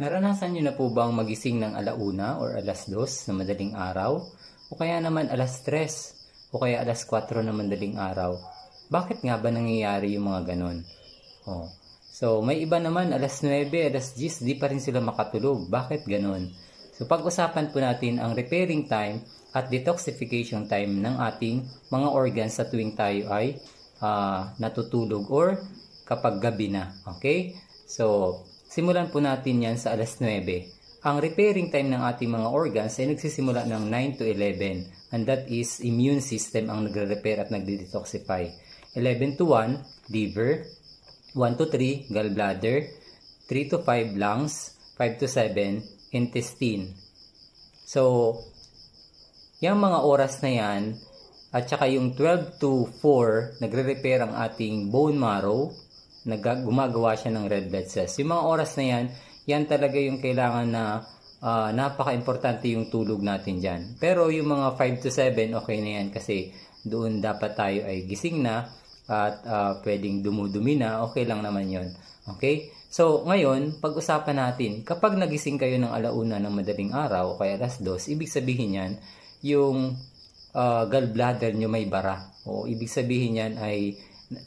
Naranasan niyo na po bang magising ng alauna or alas 2 na madaling araw? O kaya naman alas 3 o kaya alas 4 na madaling araw? Bakit nga ba nangyayari yung mga ganon? So, may iba naman alas 9, alas 10, di pa rin sila makatulog. Bakit ganon? So, pag-usapan po natin ang repairing time at detoxification time ng ating mga organs sa tuwing tayo ay natutulog or kapag gabi na. Okay? So, simulan po natin yan sa alas 9. Ang repairing time ng ating mga organs ay nagsisimula ng 9 to 11. And that is immune system ang nagre-repair at nagde-detoxify. 11 to 1, liver. 1 to 3, gallbladder. 3 to 5, lungs. 5 to 7, intestine. So, yung mga oras na yan, at saka yung 12 to 4, nagre-repair ang ating bone marrow. Gumagawa siya ng red blood cells. Yung mga oras na yan talaga yung kailangan na napaka-importante yung tulog natin dyan. Pero yung mga 5 to 7, okay na yan kasi doon dapat tayo ay gising na at pwedeng dumudumi na, okay lang naman yon. Okay? So, ngayon, pag-usapan natin, kapag nagising kayo ng alauna ng madaling araw o kaya alas 2, ibig sabihin yan, yung gallbladder nyo may bara. O ibig sabihin yan ay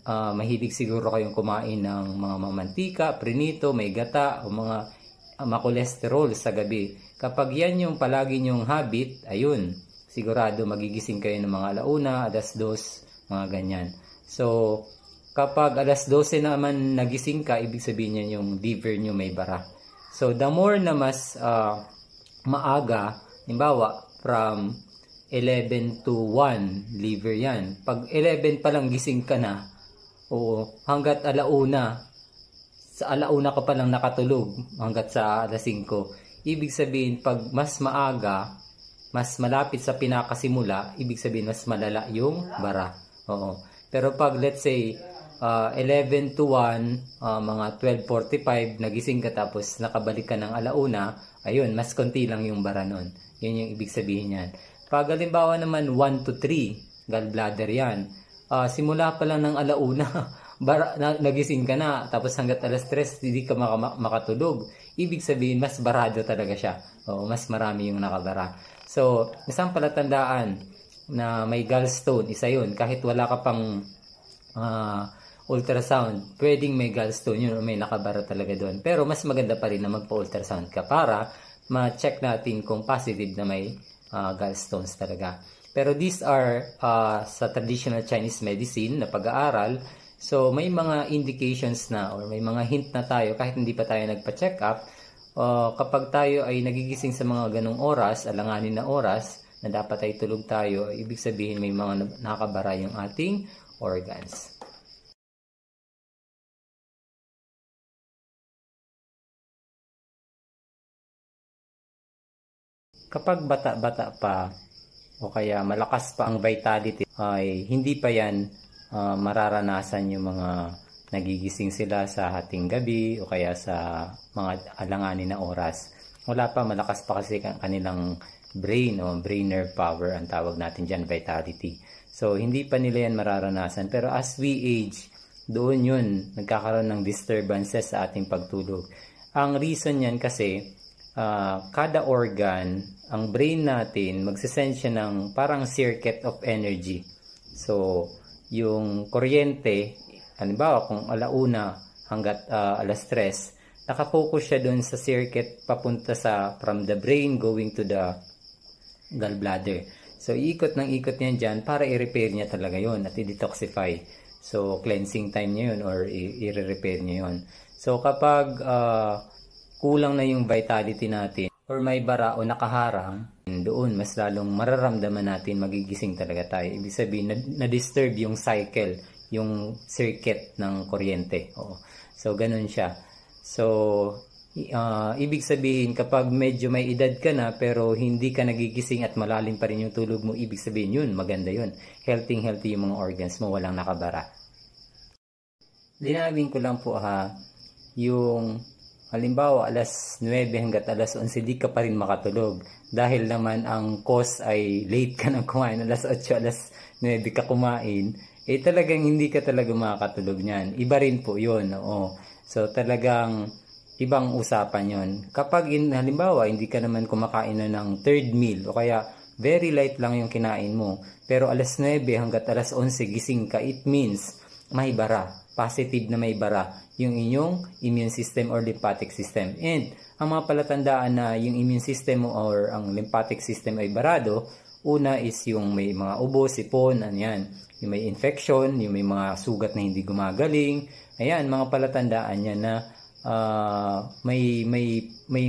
mahilig siguro kayong kumain ng mga mamantika, prinito, may gata o mga makolesterol sa gabi. Kapag yan yung palagi nyong habit, ayun, sigurado magigising kayo ng mga alauna, alas 2, mga ganyan. So, kapag alas 12 naman nagising ka, ibig sabihin yan yung liver nyo may bara. So, the more na mas maaga, halimbawa, from 11 to 1, liver yan. Pag 11 pa lang gising ka na, o hanggat alauna, sa alauna ka pa lang nakatulog, hanggat sa alas 5, ibig sabihin, pag mas maaga, mas malapit sa pinakasimula, ibig sabihin, mas malala yung bara. Oo. Pero pag, let's say, 11 to 1, mga 12:45, nagising ka tapos nakabalik ka ng alauna, ayun, mas konti lang yung bara nun. Yun yung ibig sabihin yan. Pag halimbawa naman 1 to 3, gallbladder yan. Simula pa lang ng alauna, nagising ka na, tapos hanggat alas 3, hindi ka makatulog. Ibig sabihin, mas barado talaga siya. O, mas marami yung nakabara. So, isang palatandaan na may gallstone, isa yun. Kahit wala ka pang ultrasound, pwedeng may gallstone yun o may nakabara talaga doon. Pero mas maganda pa rin na magpa-ultrasound ka para ma-check natin kung positive na may gallstones talaga. Pero these are sa traditional Chinese medicine na pag-aaral. So, may mga indications na or may mga hint na tayo kahit hindi pa tayo nagpa-check up. Kapag tayo ay nagigising sa mga ganong oras, alanganin na oras, na dapat ay tulog tayo, ibig sabihin may mga nakabara yung ating organs. Kapag bata-bata pa, o kaya malakas pa ang vitality, ay hindi pa yan mararanasan yung mga nagigising sila sa hating gabi o kaya sa mga alanganin na oras. Wala pa, malakas pa kasi kanilang brain o brain nerve power ang tawag natin dyan, vitality. So, hindi pa nila yan mararanasan. Pero as we age, doon yun, nagkakaroon ng disturbances sa ating pagtulog. Ang reason yan kasi, kada organ, ang brain natin, magsisend siya ng parang circuit of energy. So, yung kuryente, halimbawa kung alauna hanggat alas 3, nakafocus siya dun sa circuit papunta from the brain going to the gallbladder. So, iikot ng ikot niya dyan para i-repair niya talaga yon at i-detoxify. So, cleansing time niya yun or i-repair niya yun. So, kapag kulang na yung vitality natin or may bara o nakaharang, doon mas lalong mararamdaman natin magigising talaga tayo. Ibig sabihin, na-disturb yung cycle, yung circuit ng kuryente. Oo. So, ganun siya. So, ibig sabihin, kapag medyo may edad ka na pero hindi ka nagigising at malalim pa rin yung tulog mo, ibig sabihin yun, maganda yun. Healthy yung mga organs mo, walang nakabara. Linawin ko lang po yung halimbawa, alas 9 hanggat alas 11, di ka pa rin makatulog. Dahil naman ang cause ay late ka nang kumain, alas 8, alas 9 ka kumain, talagang hindi ka talaga makakatulog niyan. Iba rin po yun. Oo. So, talagang ibang usapan yon. Kapag halimbawa, hindi ka naman kumakain na ng third meal o kaya very light lang yung kinain mo, pero alas 9 hanggat alas 11 gising ka, it means may bara, positive na may bara yung inyong immune system or lymphatic system. And ang mga palatandaan na yung immune system mo or ang lymphatic system ay barado, una is yung may mga ubo, sipon, yan, yung may infection, yung may mga sugat na hindi gumagaling, ayan, mga palatandaan yan na may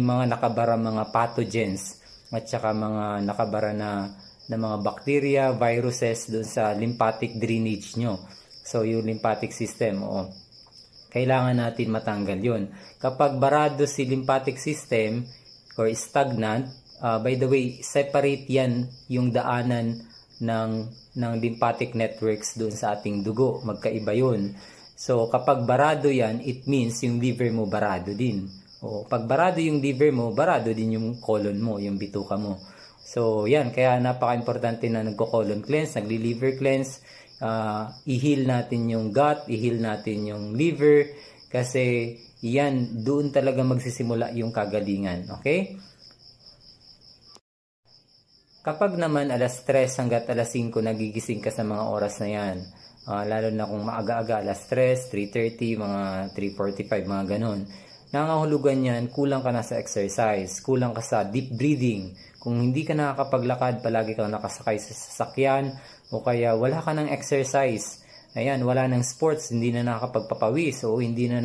mga nakabara mga pathogens at saka mga nakabara na mga bacteria, viruses doon sa lymphatic drainage nyo. So yung lymphatic system, kailangan natin matanggal yun. Kapag barado si lymphatic system or stagnant, by the way, separate yan yung daanan ng lymphatic networks doon sa ating dugo. Magkaiba yun. So, kapag barado yan, it means yung liver mo barado din. O, pag barado yung liver mo, barado din yung colon mo, yung bituka mo. So, yan. Kaya napaka-importante na nagko-colon cleanse, nagli-liver cleanse. I-heal natin yung gut, i-heal natin yung liver. Kasi, yan, doon talaga magsisimula yung kagalingan. Okay? Kapag naman alas 3 hanggat alas 5 nagigising ka sa mga oras na yan, lalo na kung maaga-aga, alas 3, 3:30, mga 3:45, mga ganun. Nangangahulugan yan, kulang ka na sa exercise, kulang ka sa deep breathing. Kung hindi ka nakakapaglakad, palagi kang nakasakay sa sasakyan, o kaya wala ka ng exercise, ayan, wala ng sports, hindi na nakakapagpapawis, o hindi na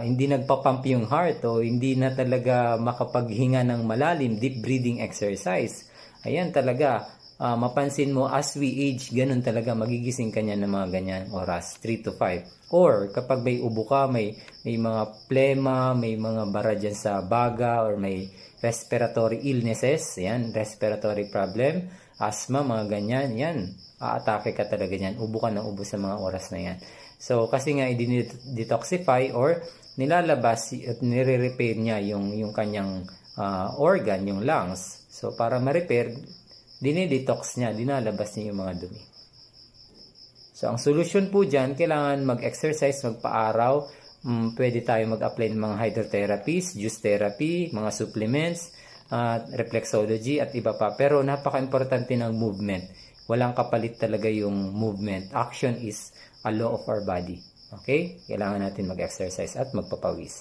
hindi nagpapump yung heart, o hindi na talaga makapaghinga ng malalim, deep breathing exercise. Ayan talaga, mapansin mo as we age, ganun talaga magigising ka niya ng mga ganyan oras, 3 to 5. Or kapag may ubo ka, may mga plema, may mga bara dyan sa baga, or may respiratory illnesses, yan, respiratory problem, asthma, mga ganyan, yan, aatake ka talaga yan, ubo ka ng ubo sa mga oras na yan. So, kasi nga i-detoxify or nilalabas at nire-repair niya yung kanyang organ, yung lungs. So, para ma-repair, dinidetox niya, dinalabas niya yung mga dumi. So, ang solusyon po dyan, kailangan mag-exercise, magpa-araw. Pwede tayo mag-apply ng mga hydrotherapies, juice therapy, mga supplements, reflexology at iba pa. Pero napaka-importante ng movement. Walang kapalit talaga yung movement. Action is a law of our body. Okay? Kailangan natin mag-exercise at magpapawis.